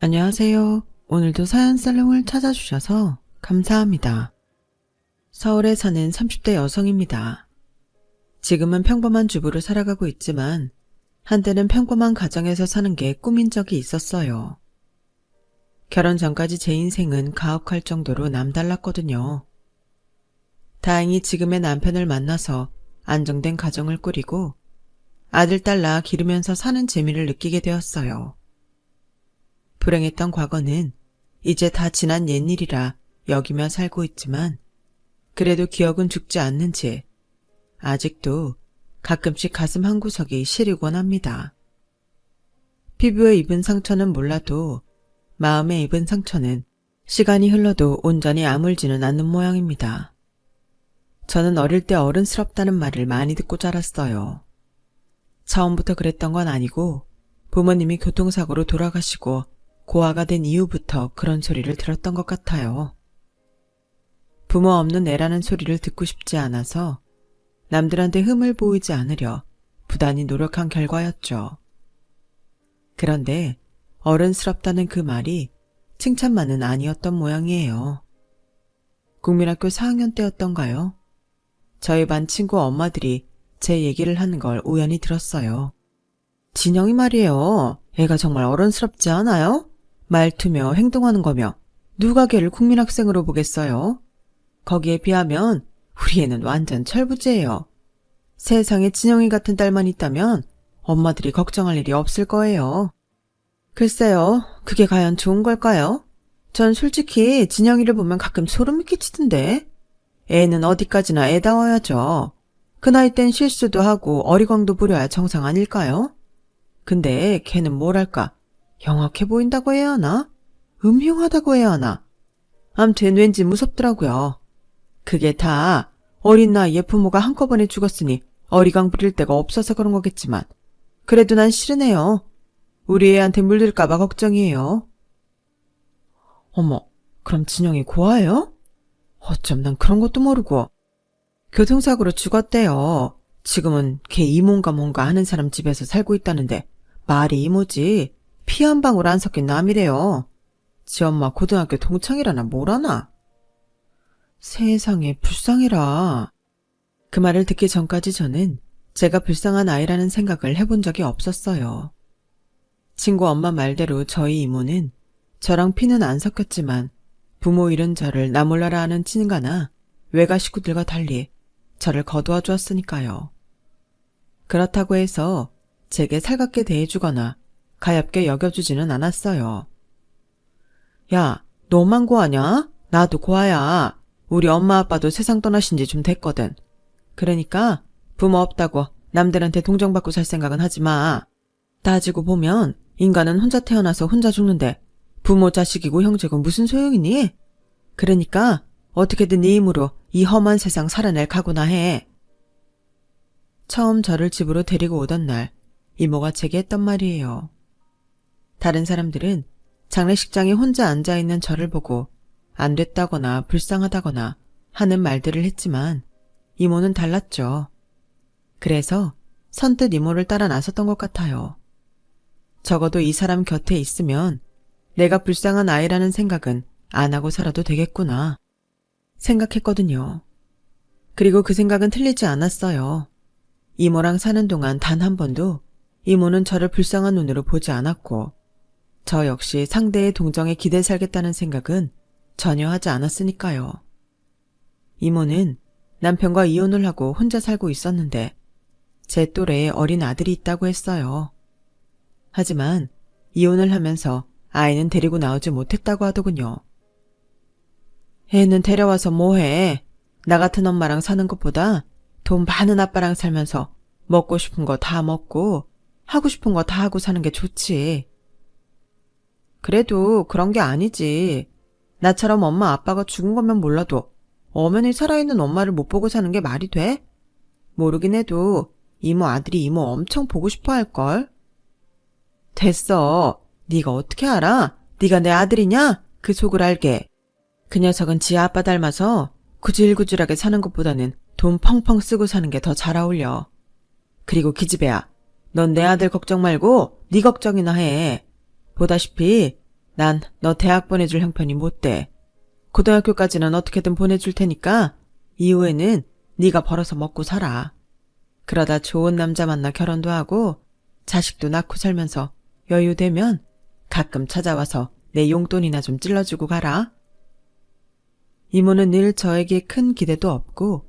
안녕하세요. 오늘도 사연살롱을 찾아주셔서 감사합니다. 서울에 사는 30대 여성입니다. 지금은 평범한 주부로 살아가고 있지만 한때는 평범한 가정에서 사는 게 꿈인 적이 있었어요. 결혼 전까지 제 인생은 가혹할 정도로 남달랐거든요. 다행히 지금의 남편을 만나서 안정된 가정을 꾸리고 아들, 딸 낳아 기르면서 사는 재미를 느끼게 되었어요. 불행했던 과거는 이제 다 지난 옛일이라 여기며 살고 있지만 그래도 기억은 죽지 않는 채 아직도 가끔씩 가슴 한구석이 시리곤 합니다. 피부에 입은 상처는 몰라도 마음에 입은 상처는 시간이 흘러도 온전히 아물지는 않는 모양입니다. 저는 어릴 때 어른스럽다는 말을 많이 듣고 자랐어요. 처음부터 그랬던 건 아니고 부모님이 교통사고로 돌아가시고 고아가 된 이후부터 그런 소리를 들었던 것 같아요. 부모 없는 애라는 소리를 듣고 싶지 않아서 남들한테 흠을 보이지 않으려 부단히 노력한 결과였죠. 그런데 어른스럽다는 그 말이 칭찬만은 아니었던 모양이에요. 국민학교 4학년 때였던가요? 저희 반 친구 엄마들이 제 얘기를 하는 걸 우연히 들었어요. 진영이 말이에요. 애가 정말 어른스럽지 않아요? 말투며 행동하는 거며 누가 걔를 국민학생으로 보겠어요? 거기에 비하면 우리 애는 완전 철부지예요. 세상에 진영이 같은 딸만 있다면 엄마들이 걱정할 일이 없을 거예요. 글쎄요, 그게 과연 좋은 걸까요? 전 솔직히 진영이를 보면 가끔 소름이 끼치던데. 애는 어디까지나 애다워야죠. 그 나이 땐 실수도 하고 어리광도 부려야 정상 아닐까요? 근데 걔는 뭐랄까, 영악해 보인다고 해야 하나? 음흉하다고 해야 하나? 암튼 왠지 무섭더라고요. 그게 다 어린 나이에 부모가 한꺼번에 죽었으니 어리광 부릴 데가 없어서 그런 거겠지만 그래도 난 싫으네요. 우리 애한테 물들까봐 걱정이에요. 어머, 그럼 진영이 고아예요? 어쩜 난 그런 것도 모르고. 교통사고로 죽었대요. 지금은 걔 이모인가 뭔가 하는 사람 집에서 살고 있다는데 말이 이모지 피 한 방울 안 섞인 남이래요. 지 엄마 고등학교 동창이라나 뭐라나. 세상에 불쌍해라. 그 말을 듣기 전까지 저는 제가 불쌍한 아이라는 생각을 해본 적이 없었어요. 친구 엄마 말대로 저희 이모는 저랑 피는 안 섞였지만 부모 잃은 저를 나 몰라라 하는 친가나 외가 식구들과 달리 저를 거두어 주었으니까요. 그렇다고 해서 제게 살갑게 대해주거나 가엾게 여겨주지는 않았어요. 야, 너만 고아냐? 나도 고아야. 우리 엄마 아빠도 세상 떠나신 지 좀 됐거든. 그러니까 부모 없다고 남들한테 동정받고 살 생각은 하지 마. 따지고 보면 인간은 혼자 태어나서 혼자 죽는데 부모 자식이고 형제고 무슨 소용이니? 그러니까 어떻게든 네 힘으로 이 험한 세상 살아낼 각오나 해. 처음 저를 집으로 데리고 오던 날 이모가 제게 했던 말이에요. 다른 사람들은 장례식장에 혼자 앉아있는 저를 보고 안 됐다거나 불쌍하다거나 하는 말들을 했지만 이모는 달랐죠. 그래서 선뜻 이모를 따라 나섰던 것 같아요. 적어도 이 사람 곁에 있으면 내가 불쌍한 아이라는 생각은 안 하고 살아도 되겠구나 생각했거든요. 그리고 그 생각은 틀리지 않았어요. 이모랑 사는 동안 단 한 번도 이모는 저를 불쌍한 눈으로 보지 않았고 저 역시 상대의 동정에 기대 살겠다는 생각은 전혀 하지 않았으니까요. 이모는 남편과 이혼을 하고 혼자 살고 있었는데 제 또래에 어린 아들이 있다고 했어요. 하지만 이혼을 하면서 아이는 데리고 나오지 못했다고 하더군요. 애는 데려와서 뭐해? 나 같은 엄마랑 사는 것보다 돈 많은 아빠랑 살면서 먹고 싶은 거 다 먹고 하고 싶은 거 다 하고 사는 게 좋지. 그래도 그런 게 아니지. 나처럼 엄마 아빠가 죽은 것만 몰라도 엄연히 살아있는 엄마를 못 보고 사는 게 말이 돼? 모르긴 해도 이모 아들이 이모 엄청 보고 싶어 할걸? 됐어. 네가 어떻게 알아? 네가 내 아들이냐? 그 속을 알게. 그 녀석은 지 아빠 닮아서 구질구질하게 사는 것보다는 돈 펑펑 쓰고 사는 게 더 잘 어울려. 그리고 기집애야, 넌 내 아들 걱정 말고 네 걱정이나 해. 보다시피 난 너 대학 보내줄 형편이 못 돼. 고등학교까지는 어떻게든 보내줄 테니까 이후에는 네가 벌어서 먹고 살아. 그러다 좋은 남자 만나 결혼도 하고 자식도 낳고 살면서 여유 되면 가끔 찾아와서 내 용돈이나 좀 찔러주고 가라. 이모는 늘 저에게 큰 기대도 없고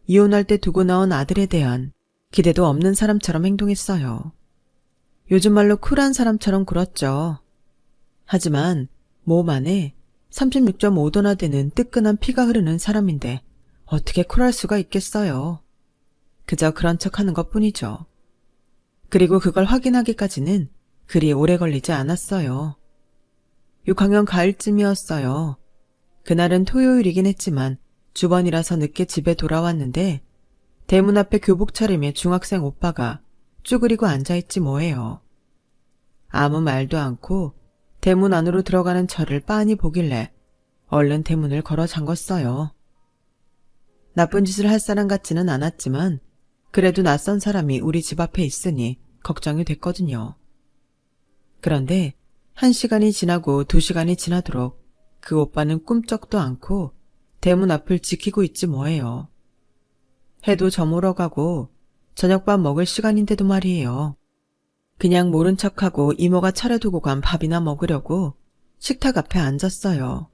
이혼할 때 두고 나온 아들에 대한 기대도 없는 사람처럼 행동했어요. 요즘 말로 쿨한 사람처럼 굴었죠. 하지만 몸 안에 36.5도나 되는 뜨끈한 피가 흐르는 사람인데 어떻게 쿨할 수가 있겠어요. 그저 그런 척하는 것뿐이죠. 그리고 그걸 확인하기까지는 그리 오래 걸리지 않았어요. 6학년 가을쯤이었어요. 그날은 토요일이긴 했지만 주번이라서 늦게 집에 돌아왔는데 대문 앞에 교복 차림의 중학생 오빠가 쭈그리고 앉아있지 뭐예요. 아무 말도 않고 대문 안으로 들어가는 저를 빤히 보길래 얼른 대문을 걸어 잠궜어요. 나쁜 짓을 할 사람 같지는 않았지만 그래도 낯선 사람이 우리 집 앞에 있으니 걱정이 됐거든요. 그런데 1시간이 지나고 2시간이 지나도록 그 오빠는 꿈쩍도 않고 대문 앞을 지키고 있지 뭐예요. 해도 저물어 가고 저녁밥 먹을 시간인데도 말이에요. 그냥 모른 척하고 이모가 차려두고 간 밥이나 먹으려고 식탁 앞에 앉았어요.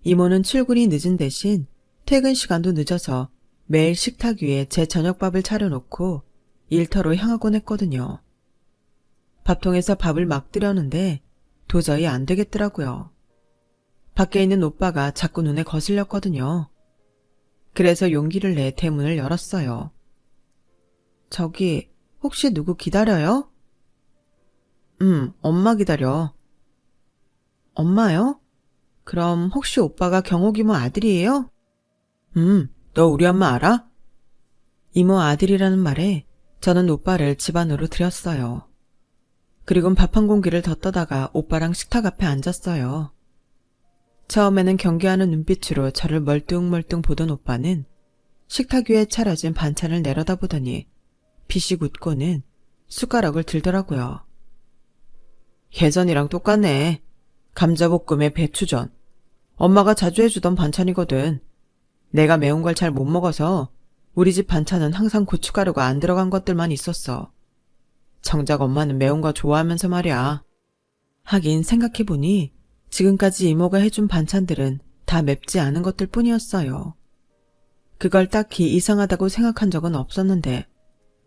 이모는 출근이 늦은 대신 퇴근 시간도 늦어서 매일 식탁 위에 제 저녁밥을 차려놓고 일터로 향하곤 했거든요. 밥통에서 밥을 막 뜨려는데 도저히 안 되겠더라고요. 밖에 있는 오빠가 자꾸 눈에 거슬렸거든요. 그래서 용기를 내 대문을 열었어요. 저기 혹시 누구 기다려요? 엄마 기다려. 엄마요? 그럼 혹시 오빠가 경옥 이모 아들이에요? 너 우리 엄마 알아? 이모 아들이라는 말에 저는 오빠를 집 안으로 들였어요. 그리곤 밥 한 공기를 더 떠다가 오빠랑 식탁 앞에 앉았어요. 처음에는 경계하는 눈빛으로 저를 멀뚱멀뚱 보던 오빠는 식탁 위에 차려진 반찬을 내려다보더니 비씩 웃고는 숟가락을 들더라고요. 예전이랑 똑같네. 감자볶음에 배추전. 엄마가 자주 해주던 반찬이거든. 내가 매운 걸 잘 못 먹어서 우리 집 반찬은 항상 고춧가루가 안 들어간 것들만 있었어. 정작 엄마는 매운 거 좋아하면서 말이야. 하긴 생각해보니 지금까지 이모가 해준 반찬들은 다 맵지 않은 것들 뿐이었어요. 그걸 딱히 이상하다고 생각한 적은 없었는데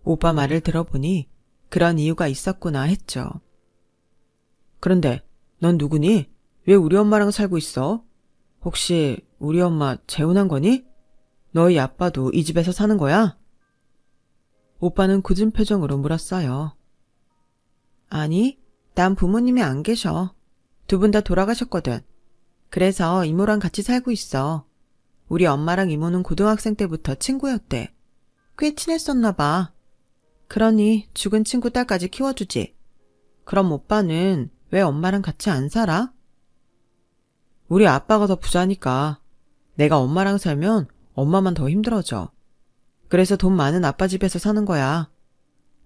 오빠 말을 들어보니 그런 이유가 있었구나 했죠. 그런데 넌 누구니? 왜 우리 엄마랑 살고 있어? 혹시 우리 엄마 재혼한 거니? 너희 아빠도 이 집에서 사는 거야? 오빠는 굳은 표정으로 물었어요. 아니, 난 부모님이 안 계셔. 두 분 다 돌아가셨거든. 그래서 이모랑 같이 살고 있어. 우리 엄마랑 이모는 고등학생 때부터 친구였대. 꽤 친했었나 봐. 그러니 죽은 친구 딸까지 키워주지. 그럼 오빠는 왜 엄마랑 같이 안 살아? 우리 아빠가 더 부자니까. 내가 엄마랑 살면 엄마만 더 힘들어져. 그래서 돈 많은 아빠 집에서 사는 거야.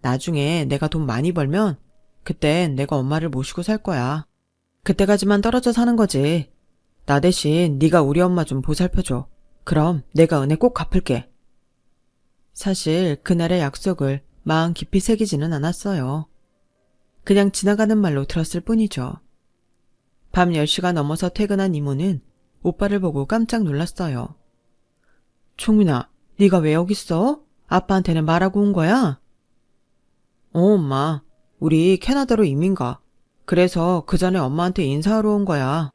나중에 내가 돈 많이 벌면 그땐 내가 엄마를 모시고 살 거야. 그때까지만 떨어져 사는 거지. 나 대신 네가 우리 엄마 좀 보살펴줘. 그럼 내가 은혜 꼭 갚을게. 사실 그날의 약속을 마음 깊이 새기지는 않았어요. 그냥 지나가는 말로 들었을 뿐이죠. 밤 10시가 넘어서 퇴근한 이모는 오빠를 보고 깜짝 놀랐어요. 총민아, 네가 왜 여기 있어? 아빠한테는 말하고 온 거야? 엄마. 우리 캐나다로 이민 가. 그래서 그 전에 엄마한테 인사하러 온 거야.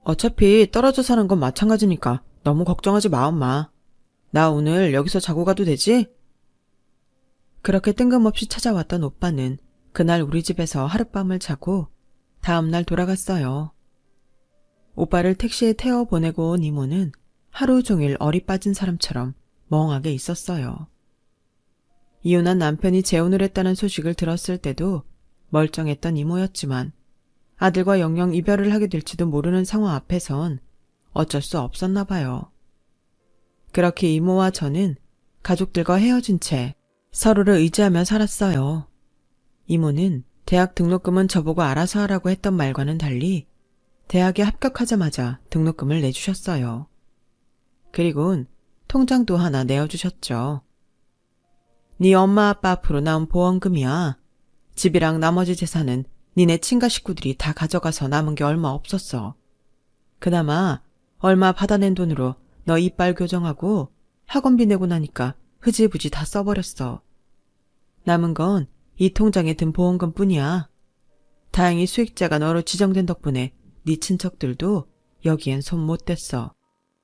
어차피 떨어져 사는 건 마찬가지니까 너무 걱정하지 마, 엄마. 나 오늘 여기서 자고 가도 되지? 그렇게 뜬금없이 찾아왔던 오빠는 그날 우리 집에서 하룻밤을 자고 다음날 돌아갔어요. 오빠를 택시에 태워 보내고 온 이모는 하루 종일 얼이 빠진 사람처럼 멍하게 있었어요. 이혼한 남편이 재혼을 했다는 소식을 들었을 때도 멀쩡했던 이모였지만 아들과 영영 이별을 하게 될지도 모르는 상황 앞에선 어쩔 수 없었나 봐요. 그렇게 이모와 저는 가족들과 헤어진 채 서로를 의지하며 살았어요. 이모는 대학 등록금은 저보고 알아서 하라고 했던 말과는 달리 대학에 합격하자마자 등록금을 내주셨어요. 그리곤 통장도 하나 내어주셨죠. 네 엄마 아빠 앞으로 나온 보험금이야. 집이랑 나머지 재산은 니네 친가 식구들이 다 가져가서 남은 게 얼마 없었어. 그나마 얼마 받아낸 돈으로 너 이빨 교정하고 학원비 내고 나니까 흐지부지 다 써버렸어. 남은 건 이 통장에 든 보험금 뿐이야. 다행히 수익자가 너로 지정된 덕분에 네 친척들도 여기엔 손 못 댔어.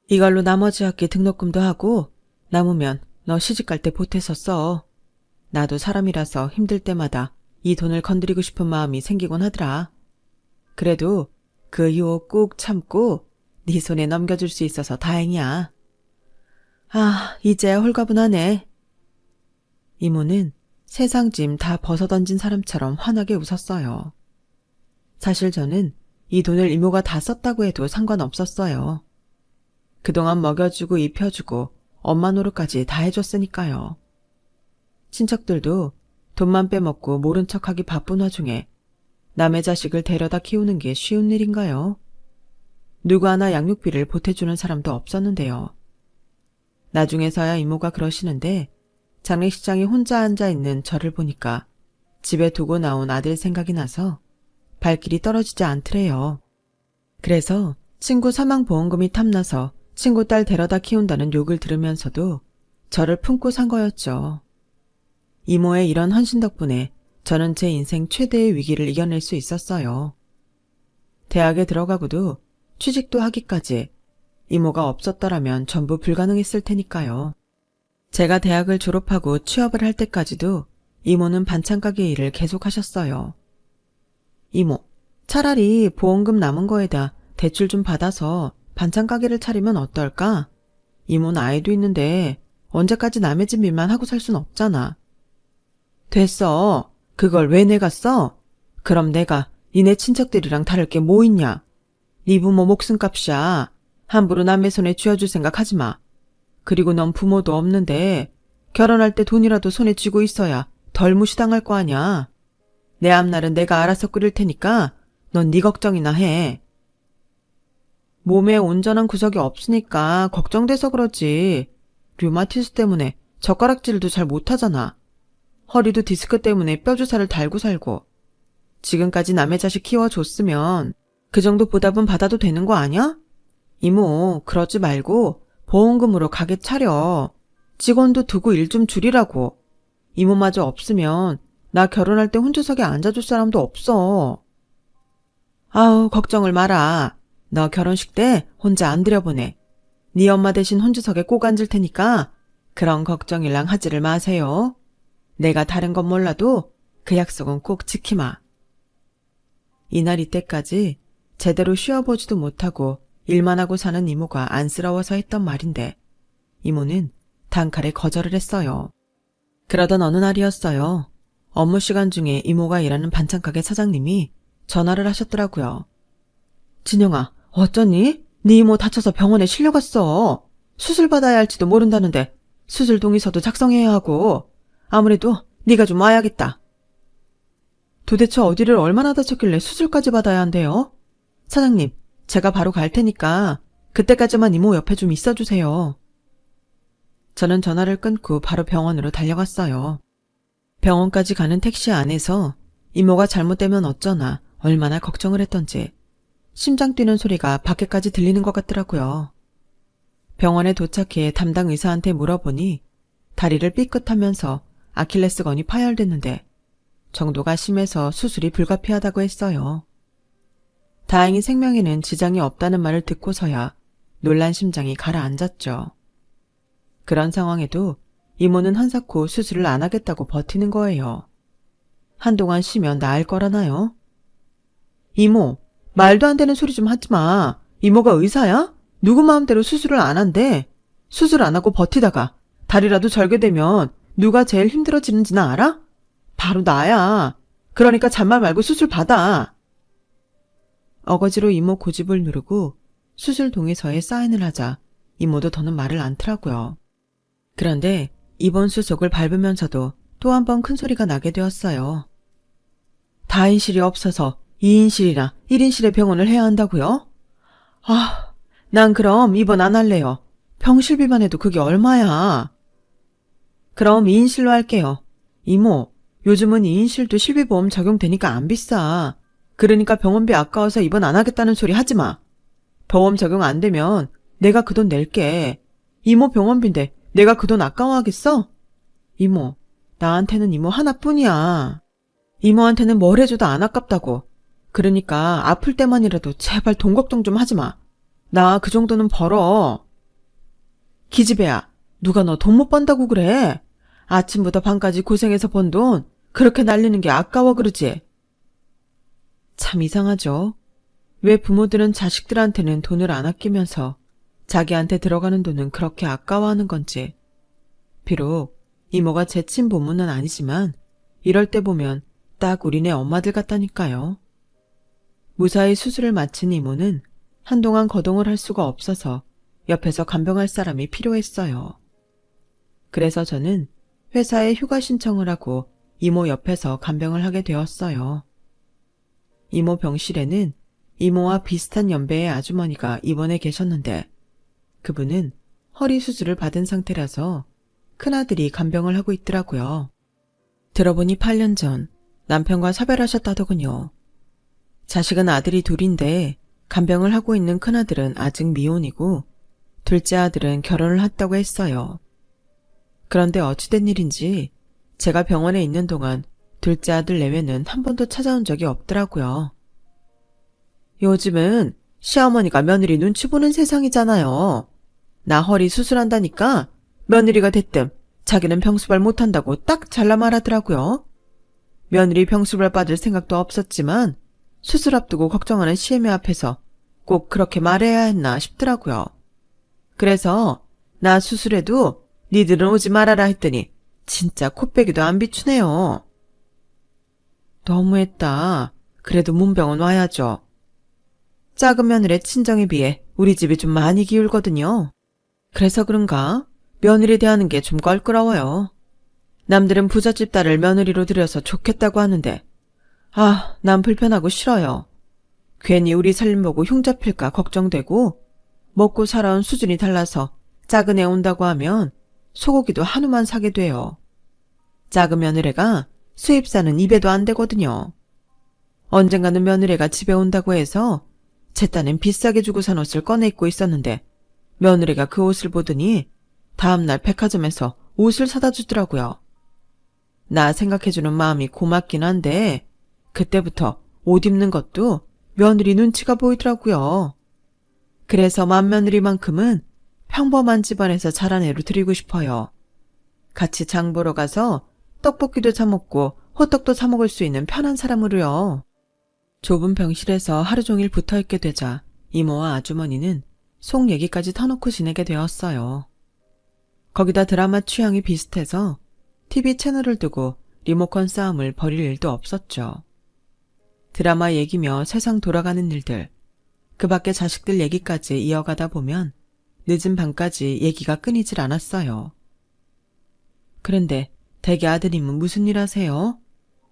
이걸로 나머지 학기 등록금도 하고 남으면 너 시집갈 때 보태서 써. 나도 사람이라서 힘들 때마다 이 돈을 건드리고 싶은 마음이 생기곤 하더라. 그래도 그 유혹 꾹 참고 네 손에 넘겨줄 수 있어서 다행이야. 아, 이제 홀가분하네. 이모는 세상 짐 다 벗어던진 사람처럼 환하게 웃었어요. 사실 저는 이 돈을 이모가 다 썼다고 해도 상관없었어요. 그동안 먹여주고 입혀주고 엄마 노릇까지 다 해줬으니까요. 친척들도 돈만 빼먹고 모른 척하기 바쁜 와중에 남의 자식을 데려다 키우는 게 쉬운 일인가요? 누구 하나 양육비를 보태주는 사람도 없었는데요. 나중에서야 이모가 그러시는데 장례식장에 혼자 앉아있는 저를 보니까 집에 두고 나온 아들 생각이 나서 발길이 떨어지지 않더래요. 그래서 친구 사망보험금이 탐나서 친구 딸 데려다 키운다는 욕을 들으면서도 저를 품고 산 거였죠. 이모의 이런 헌신 덕분에 저는 제 인생 최대의 위기를 이겨낼 수 있었어요. 대학에 들어가고도 취직도 하기까지 이모가 없었더라면 전부 불가능했을 테니까요. 제가 대학을 졸업하고 취업을 할 때까지도 이모는 반찬가게 일을 계속하셨어요. 이모, 차라리 보험금 남은 거에다 대출 좀 받아서 반찬가게를 차리면 어떨까? 이모는 아이도 있는데 언제까지 남의 집 일만 하고 살 순 없잖아. 됐어. 그걸 왜 내가 써? 그럼 내가 니네 친척들이랑 다를 게 뭐 있냐? 네 부모 목숨값이야. 함부로 남의 손에 쥐어줄 생각 하지 마. 그리고 넌 부모도 없는데 결혼할 때 돈이라도 손에 쥐고 있어야 덜 무시당할 거 아냐. 내 앞날은 내가 알아서 끓일 테니까 넌 네 걱정이나 해. 몸에 온전한 구석이 없으니까 걱정돼서 그러지. 류마티스 때문에 젓가락질도 잘 못하잖아. 허리도 디스크 때문에 뼈주사를 달고 살고. 지금까지 남의 자식 키워줬으면 그 정도 보답은 받아도 되는 거 아니야? 이모, 그러지 말고 보험금으로 가게 차려. 직원도 두고 일 좀 줄이라고. 이모마저 없으면 나 결혼할 때 혼주석에 앉아줄 사람도 없어. 아우, 걱정을 마라. 너 결혼식 때 혼자 안 들여보내. 네 엄마 대신 혼주석에 꼭 앉을 테니까 그런 걱정일랑 하지를 마세요. 내가 다른 건 몰라도 그 약속은 꼭 지키마. 이날 이때까지 제대로 쉬어보지도 못하고 일만 하고 사는 이모가 안쓰러워서 했던 말인데 이모는 단칼에 거절을 했어요. 그러던 어느 날이었어요. 업무 시간 중에 이모가 일하는 반찬가게 사장님이 전화를 하셨더라고요. 진영아, 어쩌니? 네 이모 다쳐서 병원에 실려갔어. 수술 받아야 할지도 모른다는데 수술 동의서도 작성해야 하고 아무래도 네가 좀 와야겠다. 도대체 어디를 얼마나 다쳤길래 수술까지 받아야 한대요? 사장님, 제가 바로 갈 테니까 그때까지만 이모 옆에 좀 있어주세요. 저는 전화를 끊고 바로 병원으로 달려갔어요. 병원까지 가는 택시 안에서 이모가 잘못되면 어쩌나 얼마나 걱정을 했던지 심장 뛰는 소리가 밖에까지 들리는 것 같더라고요. 병원에 도착해 담당 의사한테 물어보니 다리를 삐끗하면서 아킬레스건이 파열됐는데 정도가 심해서 수술이 불가피하다고 했어요. 다행히 생명에는 지장이 없다는 말을 듣고서야 놀란 심장이 가라앉았죠. 그런 상황에도 이모는 한사코 수술을 안 하겠다고 버티는 거예요. 한동안 쉬면 나을 거라나요? 이모, 말도 안 되는 소리 좀 하지 마. 이모가 의사야? 누구 마음대로 수술을 안 한대. 수술 안 하고 버티다가 다리라도 절개되면 누가 제일 힘들어지는지는 알아? 바로 나야. 그러니까 잔말 말고 수술 받아. 어거지로 이모 고집을 누르고 수술 동의서에 사인을 하자 이모도 더는 말을 않더라고요. 그런데 이번 수속을 밟으면서도 또 한 번 큰 소리가 나게 되었어요. 다인실이 없어서 2인실이나 1인실의 병원을 해야 한다고요? 아, 난 그럼 입원 안 할래요. 병실비만 해도 그게 얼마야. 그럼 2인실로 할게요. 이모, 요즘은 2인실도 실비보험 적용되니까 안 비싸. 그러니까 병원비 아까워서 입원 안 하겠다는 소리 하지 마. 보험 적용 안 되면 내가 그 돈 낼게. 이모 병원비인데 내가 그 돈 아까워하겠어? 이모, 나한테는 이모 하나뿐이야. 이모한테는 뭘 해줘도 안 아깝다고. 그러니까 아플 때만이라도 제발 돈 걱정 좀 하지 마. 나 그 정도는 벌어. 기집애야, 누가 너 돈 못 번다고 그래? 아침부터 밤까지 고생해서 번 돈 그렇게 날리는 게 아까워 그러지? 참 이상하죠. 왜 부모들은 자식들한테는 돈을 안 아끼면서 자기한테 들어가는 돈은 그렇게 아까워하는 건지. 비록 이모가 제 친부모는 아니지만 이럴 때 보면 딱 우리네 엄마들 같다니까요. 무사히 수술을 마친 이모는 한동안 거동을 할 수가 없어서 옆에서 간병할 사람이 필요했어요. 그래서 저는 회사에 휴가 신청을 하고 이모 옆에서 간병을 하게 되었어요. 이모 병실에는 이모와 비슷한 연배의 아주머니가 입원해 계셨는데 그분은 허리 수술을 받은 상태라서 큰아들이 간병을 하고 있더라고요. 들어보니 8년 전 남편과 사별하셨다더군요. 자식은 아들이 둘인데 간병을 하고 있는 큰아들은 아직 미혼이고 둘째 아들은 결혼을 했다고 했어요. 그런데 어찌된 일인지 제가 병원에 있는 동안 둘째 아들 내외는 한 번도 찾아온 적이 없더라고요. 요즘은 시어머니가 며느리 눈치 보는 세상이잖아요. 나 허리 수술한다니까 며느리가 됐든 자기는 병수발 못한다고 딱 잘라 말하더라고요. 며느리 병수발 받을 생각도 없었지만 수술 앞두고 걱정하는 시애미 앞에서 꼭 그렇게 말해야 했나 싶더라고요. 그래서 나 수술해도 니들은 오지 말아라 했더니 진짜 코빼기도 안 비추네요. 너무했다. 그래도 문병원 와야죠. 작은 며느리의 친정에 비해 우리 집이 좀 많이 기울거든요. 그래서 그런가 며느리 대하는 게 좀 껄끄러워요. 남들은 부잣집 딸을 며느리로 들여서 좋겠다고 하는데 난 불편하고 싫어요. 괜히 우리 살림 보고 흉 잡힐까 걱정되고 먹고 살아온 수준이 달라서 작은 애 온다고 하면 소고기도 한우만 사게 돼요. 작은 며느리가 수입사는 입에도 안 되거든요. 언젠가는 며느리가 집에 온다고 해서 제 딴엔 비싸게 주고 산 옷을 꺼내 입고 있었는데 며느리가 그 옷을 보더니 다음날 백화점에서 옷을 사다 주더라고요. 나 생각해주는 마음이 고맙긴 한데 그때부터 옷 입는 것도 며느리 눈치가 보이더라고요. 그래서 맏며느리만큼은 평범한 집안에서 자란 애로 드리고 싶어요. 같이 장 보러 가서 떡볶이도 사 먹고 호떡도 사 먹을 수 있는 편한 사람으로요. 좁은 병실에서 하루 종일 붙어있게 되자 이모와 아주머니는 속 얘기까지 터놓고 지내게 되었어요. 거기다 드라마 취향이 비슷해서 TV 채널을 두고 리모컨 싸움을 벌일 일도 없었죠. 드라마 얘기며 세상 돌아가는 일들, 그 밖에 자식들 얘기까지 이어가다 보면 늦은 밤까지 얘기가 끊이질 않았어요. 그런데 댁의 아드님은 무슨 일 하세요?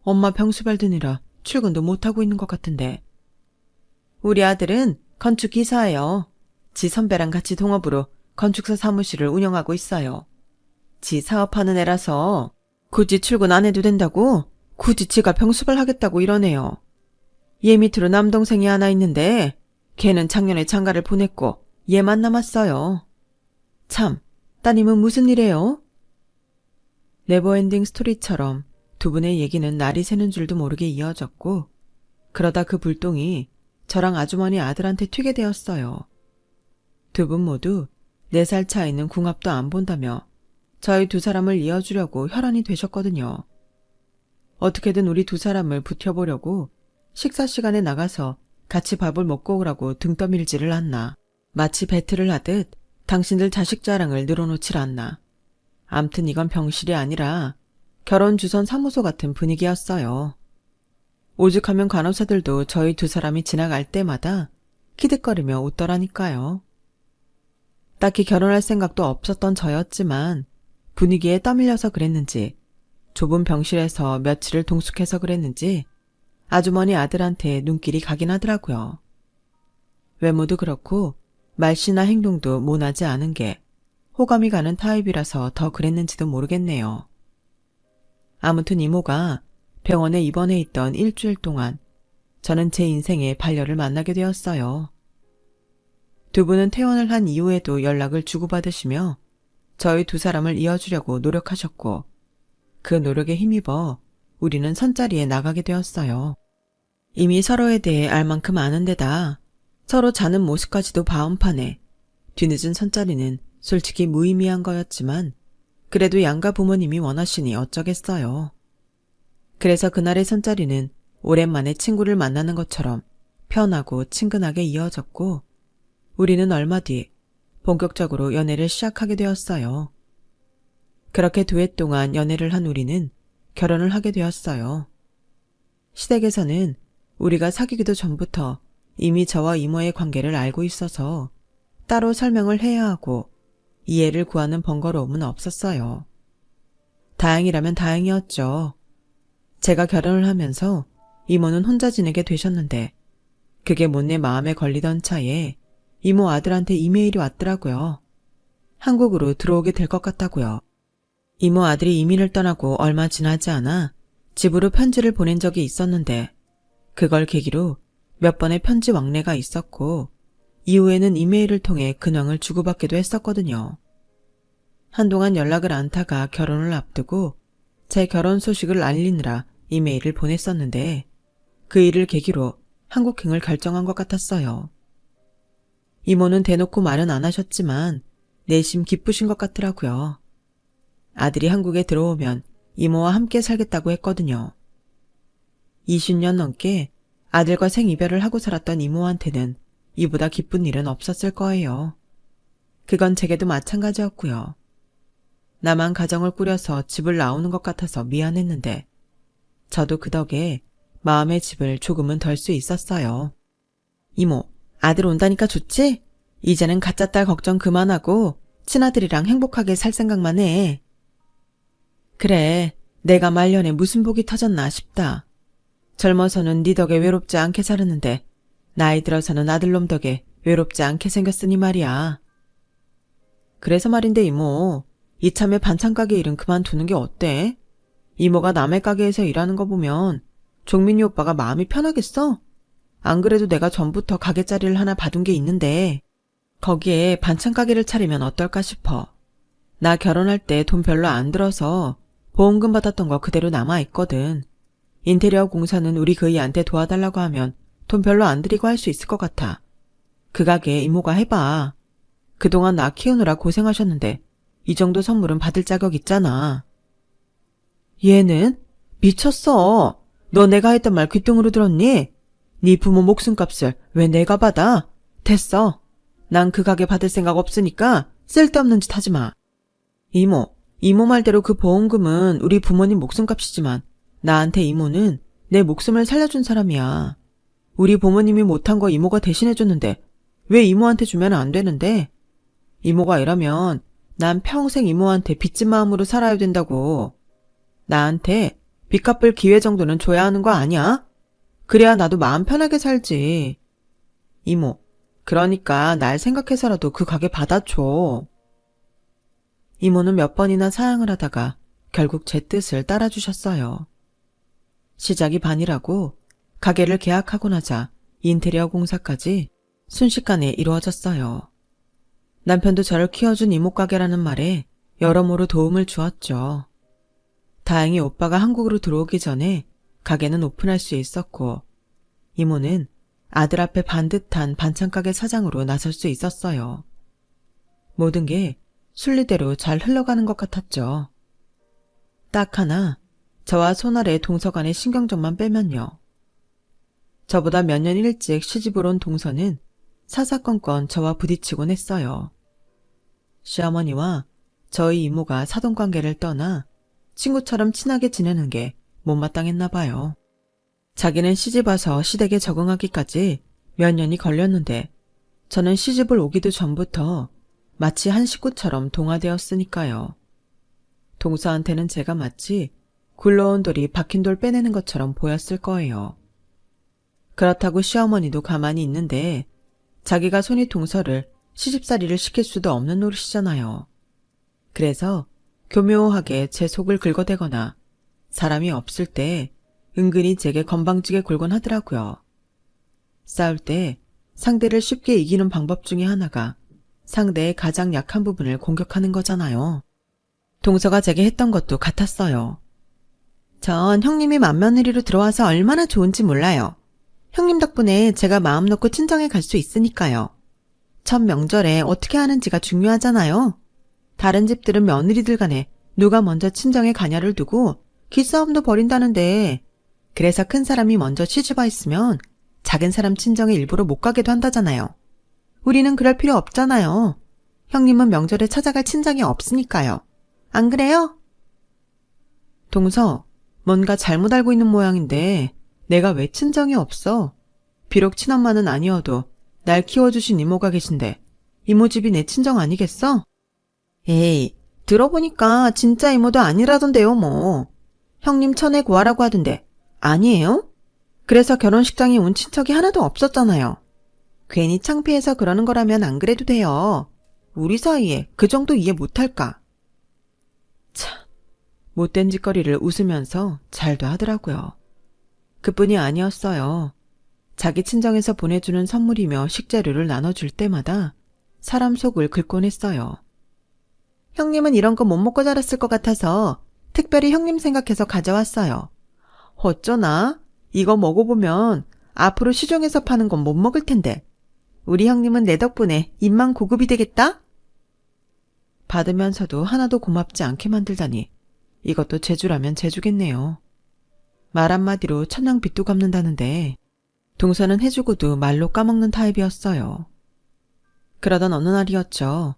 엄마 병수발 드느라 출근도 못하고 있는 것 같은데. 우리 아들은 건축기사예요. 지 선배랑 같이 동업으로 건축사 사무실을 운영하고 있어요. 지 사업하는 애라서 굳이 출근 안 해도 된다고 굳이 지가 병수발 하겠다고 이러네요. 얘 밑으로 남동생이 하나 있는데 걔는 작년에 장가를 보냈고 얘만 남았어요. 참, 따님은 무슨 일해요? 네버엔딩 스토리처럼 두 분의 얘기는 날이 새는 줄도 모르게 이어졌고 그러다 그 불똥이 저랑 아주머니 아들한테 튀게 되었어요. 두 분 모두 4살 차이는 궁합도 안 본다며 저희 두 사람을 이어주려고 혈안이 되셨거든요. 어떻게든 우리 두 사람을 붙여보려고 식사 시간에 나가서 같이 밥을 먹고 오라고 등 떠밀지를 않나. 마치 배틀을 하듯 당신들 자식 자랑을 늘어놓질 않나. 암튼 이건 병실이 아니라 결혼주선 사무소 같은 분위기였어요. 오죽하면 간호사들도 저희 두 사람이 지나갈 때마다 키득거리며 웃더라니까요. 딱히 결혼할 생각도 없었던 저였지만 분위기에 떠밀려서 그랬는지 좁은 병실에서 며칠을 동숙해서 그랬는지 아주머니 아들한테 눈길이 가긴 하더라고요. 외모도 그렇고 말씨나 행동도 모나지 않은 게 호감이 가는 타입이라서 더 그랬는지도 모르겠네요. 아무튼 이모가 병원에 입원해 있던 일주일 동안 저는 제 인생의 반려를 만나게 되었어요. 두 분은 퇴원을 한 이후에도 연락을 주고받으시며 저희 두 사람을 이어주려고 노력하셨고 그 노력에 힘입어 우리는 선자리에 나가게 되었어요. 이미 서로에 대해 알 만큼 아는 데다 서로 자는 모습까지도 봐온판에 뒤늦은 선자리는 솔직히 무의미한 거였지만 그래도 양가 부모님이 원하시니 어쩌겠어요. 그래서 그날의 선자리는 오랜만에 친구를 만나는 것처럼 편하고 친근하게 이어졌고 우리는 얼마 뒤 본격적으로 연애를 시작하게 되었어요. 그렇게 두 해 동안 연애를 한 우리는 결혼을 하게 되었어요. 시댁에서는 우리가 사귀기도 전부터 이미 저와 이모의 관계를 알고 있어서 따로 설명을 해야 하고 이해를 구하는 번거로움은 없었어요. 다행이라면 다행이었죠. 제가 결혼을 하면서 이모는 혼자 지내게 되셨는데 그게 못내 마음에 걸리던 차에 이모 아들한테 이메일이 왔더라고요. 한국으로 들어오게 될 것 같다고요. 이모 아들이 이민을 떠나고 얼마 지나지 않아 집으로 편지를 보낸 적이 있었는데 그걸 계기로 몇 번의 편지 왕래가 있었고 이후에는 이메일을 통해 근황을 주고받기도 했었거든요. 한동안 연락을 않다가 결혼을 앞두고 제 결혼 소식을 알리느라 이메일을 보냈었는데 그 일을 계기로 한국행을 결정한 것 같았어요. 이모는 대놓고 말은 안 하셨지만 내심 기쁘신 것 같더라고요. 아들이 한국에 들어오면 이모와 함께 살겠다고 했거든요. 20년 넘게 아들과 생이별을 하고 살았던 이모한테는 이보다 기쁜 일은 없었을 거예요. 그건 제게도 마찬가지였고요. 나만 가정을 꾸려서 집을 나오는 것 같아서 미안했는데 저도 그 덕에 마음의 집을 조금은 덜 수 있었어요. 이모, 아들 온다니까 좋지? 이제는 가짜 딸 걱정 그만하고 친아들이랑 행복하게 살 생각만 해. 그래, 내가 말년에 무슨 복이 터졌나 싶다. 젊어서는 네 덕에 외롭지 않게 살았는데 나이 들어서는 아들놈 덕에 외롭지 않게 생겼으니 말이야. 그래서 말인데 이모, 이참에 반찬가게 일은 그만두는 게 어때? 이모가 남의 가게에서 일하는 거 보면 종민이 오빠가 마음이 편하겠어? 안 그래도 내가 전부터 가게 자리를 하나 받은 게 있는데 거기에 반찬가게를 차리면 어떨까 싶어. 나 결혼할 때 돈 별로 안 들어서 보험금 받았던 거 그대로 남아있거든. 인테리어 공사는 우리 그이한테 도와달라고 하면 돈 별로 안 들이고 할 수 있을 것 같아. 그 가게 이모가 해봐. 그동안 나 키우느라 고생하셨는데 이 정도 선물은 받을 자격 있잖아. 얘는? 미쳤어. 너 내가 했던 말 귓등으로 들었니? 네 부모 목숨값을 왜 내가 받아? 됐어. 난 그 가게 받을 생각 없으니까 쓸데없는 짓 하지 마. 이모 말대로 그 보험금은 우리 부모님 목숨값이지만 나한테 이모는 내 목숨을 살려준 사람이야. 우리 부모님이 못한 거 이모가 대신해줬는데 왜 이모한테 주면 안 되는데? 이모가 이러면 난 평생 이모한테 빚진 마음으로 살아야 된다고. 나한테 빚 갚을 기회 정도는 줘야 하는 거 아니야? 그래야 나도 마음 편하게 살지. 이모, 그러니까 날 생각해서라도 그 가게 받아줘. 이모는 몇 번이나 사양을 하다가 결국 제 뜻을 따라주셨어요. 시작이 반이라고 가게를 계약하고 나자 인테리어 공사까지 순식간에 이루어졌어요. 남편도 저를 키워준 이모 가게라는 말에 여러모로 도움을 주었죠. 다행히 오빠가 한국으로 들어오기 전에 가게는 오픈할 수 있었고 이모는 아들 앞에 반듯한 반찬가게 사장으로 나설 수 있었어요. 모든 게 순리대로 잘 흘러가는 것 같았죠. 딱 하나 저와 손아래 동서간의 신경전만 빼면요. 저보다 몇 년 일찍 시집을 온 동서는 사사건건 저와 부딪히곤 했어요. 시어머니와 저희 이모가 사돈관계를 떠나 친구처럼 친하게 지내는 게 못마땅했나 봐요. 자기는 시집 와서 시댁에 적응하기까지 몇 년이 걸렸는데 저는 시집을 오기도 전부터 마치 한 식구처럼 동화되었으니까요. 동서한테는 제가 마치 굴러온 돌이 박힌 돌 빼내는 것처럼 보였을 거예요. 그렇다고 시어머니도 가만히 있는데 자기가 손이 동서를 시집살이를 시킬 수도 없는 노릇이잖아요. 그래서 교묘하게 제 속을 긁어대거나 사람이 없을 때 은근히 제게 건방지게 굴곤 하더라고요. 싸울 때 상대를 쉽게 이기는 방법 중에 하나가 상대의 가장 약한 부분을 공격하는 거잖아요. 동서가 제게 했던 것도 같았어요. 전 형님이 맏며느리로 들어와서 얼마나 좋은지 몰라요. 형님 덕분에 제가 마음 놓고 친정에 갈 수 있으니까요. 첫 명절에 어떻게 하는지가 중요하잖아요. 다른 집들은 며느리들 간에 누가 먼저 친정에 가냐를 두고 기싸움도 벌인다는데, 그래서 큰 사람이 먼저 시집와 있으면 작은 사람 친정에 일부러 못 가게도 한다잖아요. 우리는 그럴 필요 없잖아요. 형님은 명절에 찾아갈 친정이 없으니까요. 안 그래요? 동서, 뭔가 잘못 알고 있는 모양인데 내가 왜 친정이 없어? 비록 친엄마는 아니어도 날 키워주신 이모가 계신데 이모 집이 내 친정 아니겠어? 에이, 들어보니까 진짜 이모도 아니라던데요 뭐. 형님 천에 구하라고 하던데 아니에요? 그래서 결혼식장에 온 친척이 하나도 없었잖아요. 괜히 창피해서 그러는 거라면 안 그래도 돼요. 우리 사이에 그 정도 이해 못할까? 참, 못된 짓거리를 웃으면서 잘도 하더라고요. 그뿐이 아니었어요. 자기 친정에서 보내주는 선물이며 식재료를 나눠줄 때마다 사람 속을 긁곤 했어요. 형님은 이런 거 못 먹고 자랐을 것 같아서 특별히 형님 생각해서 가져왔어요. 어쩌나? 이거 먹어보면 앞으로 시중에서 파는 건 못 먹을 텐데. 우리 형님은 내 덕분에 입만 고급이 되겠다? 받으면서도 하나도 고맙지 않게 만들다니 이것도 재주라면 재주겠네요. 말 한마디로 천냥 빚도 갚는다는데 동서는 해주고도 말로 까먹는 타입이었어요. 그러던 어느 날이었죠.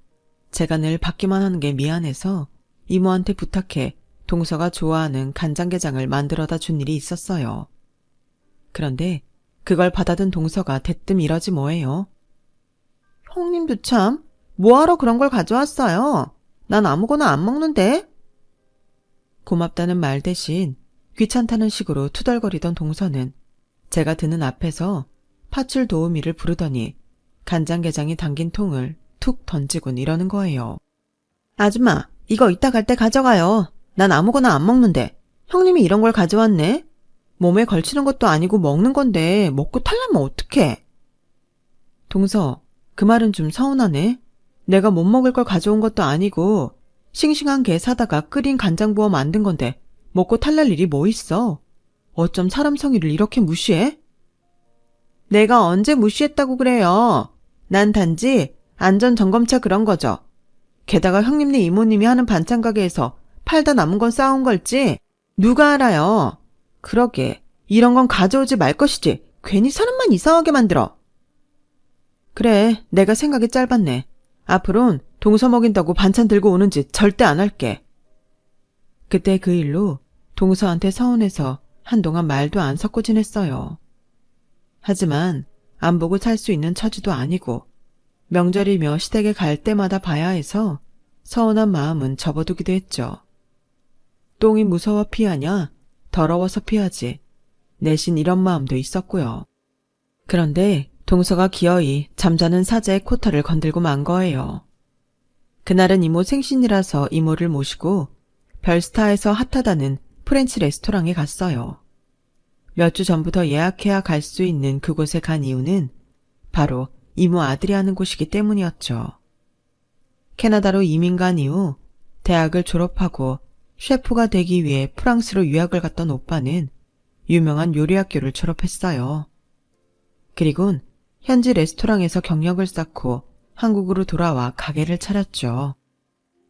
제가 늘 받기만 하는 게 미안해서 이모한테 부탁해 동서가 좋아하는 간장게장을 만들어다 준 일이 있었어요. 그런데 그걸 받아든 동서가 대뜸 이러지 뭐예요. 형님도 참 뭐하러 그런 걸 가져왔어요. 난 아무거나 안 먹는데. 고맙다는 말 대신 귀찮다는 식으로 투덜거리던 동서는 제가 드는 앞에서 파출 도우미를 부르더니 간장게장이 담긴 통을 툭 던지곤 이러는 거예요. 아줌마, 이거 이따 갈 때 가져가요. 난 아무거나 안 먹는데. 형님이 이런 걸 가져왔네. 몸에 걸치는 것도 아니고 먹는 건데 먹고 탈라면 어떡해. 동서, 그 말은 좀 서운하네. 내가 못 먹을 걸 가져온 것도 아니고 싱싱한 게 사다가 끓인 간장 부어 만든 건데 먹고 탈날 일이 뭐 있어. 어쩜 사람 성의를 이렇게 무시해? 내가 언제 무시했다고 그래요. 난 단지 안전점검차 그런 거죠. 게다가 형님네 이모님이 하는 반찬 가게에서 팔다 남은 건 싸운 걸지 누가 알아요. 그러게 이런 건 가져오지 말 것이지 괜히 사람만 이상하게 만들어. 그래, 내가 생각이 짧았네. 앞으론 동서 먹인다고 반찬 들고 오는 짓 절대 안 할게. 그때 그 일로 동서한테 서운해서 한동안 말도 안 섞고 지냈어요. 하지만 안 보고 살 수 있는 처지도 아니고 명절이며 시댁에 갈 때마다 봐야 해서 서운한 마음은 접어두기도 했죠. 똥이 무서워 피하냐? 더러워서 피하지. 내신 이런 마음도 있었고요. 그런데 동서가 기어이 잠자는 사자의 코털을 건들고 만 거예요. 그날은 이모 생신이라서 이모를 모시고 별스타에서 핫하다는 프렌치 레스토랑에 갔어요. 몇 주 전부터 예약해야 갈 수 있는 그곳에 간 이유는 바로 이모 아들이 하는 곳이기 때문이었죠. 캐나다로 이민 간 이후 대학을 졸업하고 셰프가 되기 위해 프랑스로 유학을 갔던 오빠는 유명한 요리학교를 졸업했어요. 그리곤 현지 레스토랑에서 경력을 쌓고 한국으로 돌아와 가게를 차렸죠.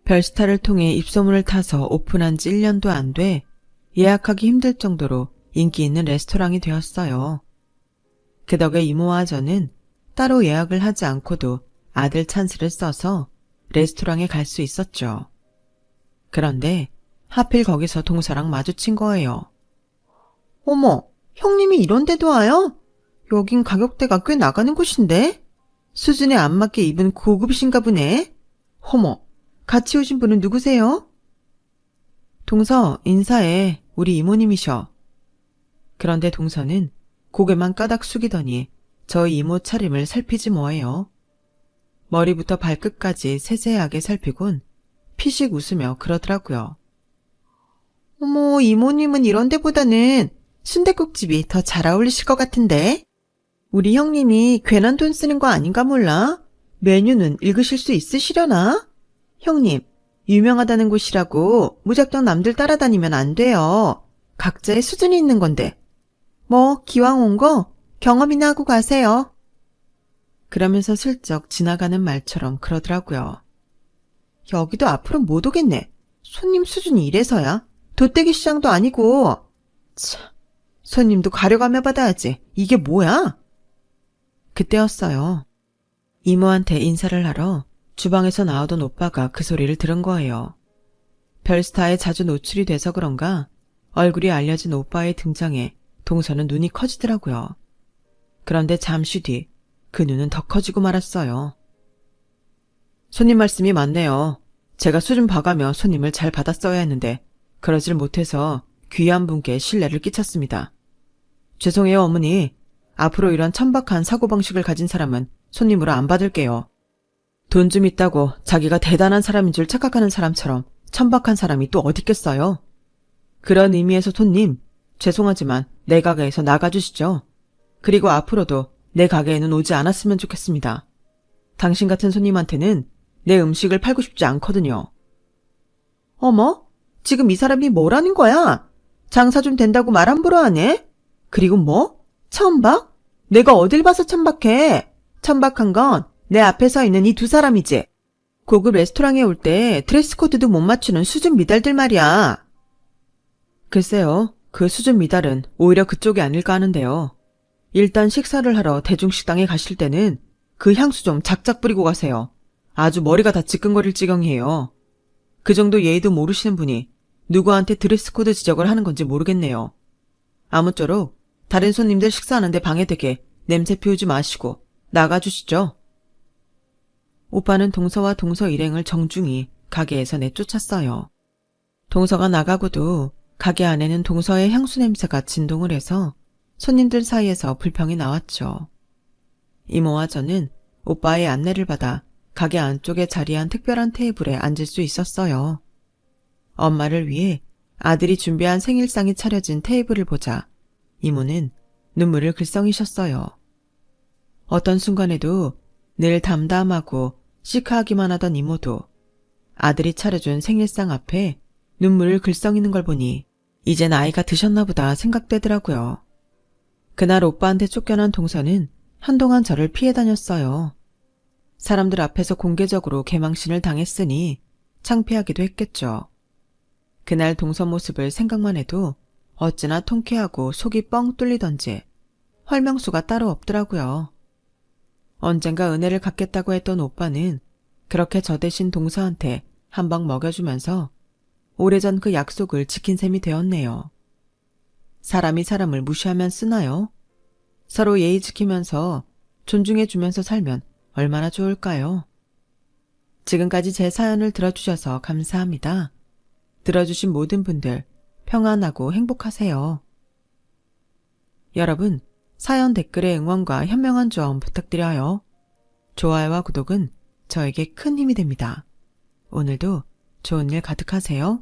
별스타를 통해 입소문을 타서 오픈한 지 1년도 안 돼 예약하기 힘들 정도로 인기 있는 레스토랑이 되었어요. 그 덕에 이모와 저는 따로 예약을 하지 않고도 아들 찬스를 써서 레스토랑에 갈 수 있었죠. 그런데 하필 거기서 동서랑 마주친 거예요. 어머, 형님이 이런 데도 와요? 여긴 가격대가 꽤 나가는 곳인데? 수준에 안 맞게 입은 고급이신가 보네? 어머, 같이 오신 분은 누구세요? 동서, 인사해. 우리 이모님이셔. 그런데 동서는 고개만 까닥 숙이더니 저희 이모 차림을 살피지 뭐예요. 머리부터 발끝까지 세세하게 살피곤 피식 웃으며 그러더라고요. 어머, 이모님은 이런 데보다는 순댓국집이 더 잘 어울리실 것 같은데? 우리 형님이 괜한 돈 쓰는 거 아닌가 몰라? 메뉴는 읽으실 수 있으시려나? 형님, 유명하다는 곳이라고 무작정 남들 따라다니면 안 돼요. 각자의 수준이 있는 건데. 뭐 기왕 온 거 경험이나 하고 가세요. 그러면서 슬쩍 지나가는 말처럼 그러더라고요. 여기도 앞으로 못 오겠네. 손님 수준이 이래서야. 돗대기 시장도 아니고. 참, 손님도 가려가며 받아야지. 이게 뭐야? 그때였어요. 이모한테 인사를 하러 주방에서 나오던 오빠가 그 소리를 들은 거예요. 별스타에 자주 노출이 돼서 그런가 얼굴이 알려진 오빠의 등장에 동서는 눈이 커지더라고요. 그런데 잠시 뒤 그 눈은 더 커지고 말았어요. 손님 말씀이 맞네요. 제가 수준 봐가며 손님을 잘 받았어야 했는데 그러질 못해서 귀한 분께 신뢰를 끼쳤습니다. 죄송해요, 어머니. 앞으로 이런 천박한 사고방식을 가진 사람은 손님으로 안 받을게요. 돈 좀 있다고 자기가 대단한 사람인 줄 착각하는 사람처럼 천박한 사람이 또 어디 있겠어요? 그런 의미에서 손님, 죄송하지만 내 가게에서 나가주시죠. 그리고 앞으로도 내 가게에는 오지 않았으면 좋겠습니다. 당신 같은 손님한테는 내 음식을 팔고 싶지 않거든요. 어머? 지금 이 사람이 뭐라는 거야? 장사 좀 된다고 말 함부로 하네? 그리고 뭐? 천박? 내가 어딜 봐서 천박해? 천박한 건 내 앞에 서 있는 이 두 사람이지. 고급 레스토랑에 올 때 드레스 코드도 못 맞추는 수준 미달들 말이야. 글쎄요, 그 수준 미달은 오히려 그쪽이 아닐까 하는데요. 일단 식사를 하러 대중식당에 가실 때는 그 향수 좀 작작 뿌리고 가세요. 아주 머리가 다 지끈거릴 지경이에요. 그 정도 예의도 모르시는 분이 누구한테 드레스 코드 지적을 하는 건지 모르겠네요. 아무쪼록 다른 손님들 식사하는데 방해되게 냄새 피우지 마시고 나가주시죠. 오빠는 동서와 동서 일행을 정중히 가게에서 내쫓았어요. 동서가 나가고도 가게 안에는 동서의 향수 냄새가 진동을 해서 손님들 사이에서 불평이 나왔죠. 이모와 저는 오빠의 안내를 받아 가게 안쪽에 자리한 특별한 테이블에 앉을 수 있었어요. 엄마를 위해 아들이 준비한 생일상이 차려진 테이블을 보자 이모는 눈물을 글썽이셨어요. 어떤 순간에도 늘 담담하고 시크하기만 하던 이모도 아들이 차려준 생일상 앞에 눈물을 글썽이는 걸 보니 이제 나이가 드셨나 보다 생각되더라고요. 그날 오빠한테 쫓겨난 동서는 한동안 저를 피해 다녔어요. 사람들 앞에서 공개적으로 개망신을 당했으니 창피하기도 했겠죠. 그날 동서 모습을 생각만 해도 어찌나 통쾌하고 속이 뻥 뚫리던지 활명수가 따로 없더라고요. 언젠가 은혜를 갚겠다고 했던 오빠는 그렇게 저 대신 동서한테 한 방 먹여주면서 오래전 그 약속을 지킨 셈이 되었네요. 사람이 사람을 무시하면 쓰나요? 서로 예의 지키면서 존중해주면서 살면 얼마나 좋을까요? 지금까지 제 사연을 들어주셔서 감사합니다. 들어주신 모든 분들 평안하고 행복하세요. 여러분, 사연 댓글에 응원과 현명한 조언 부탁드려요. 좋아요와 구독은 저에게 큰 힘이 됩니다. 오늘도 좋은 일 가득하세요.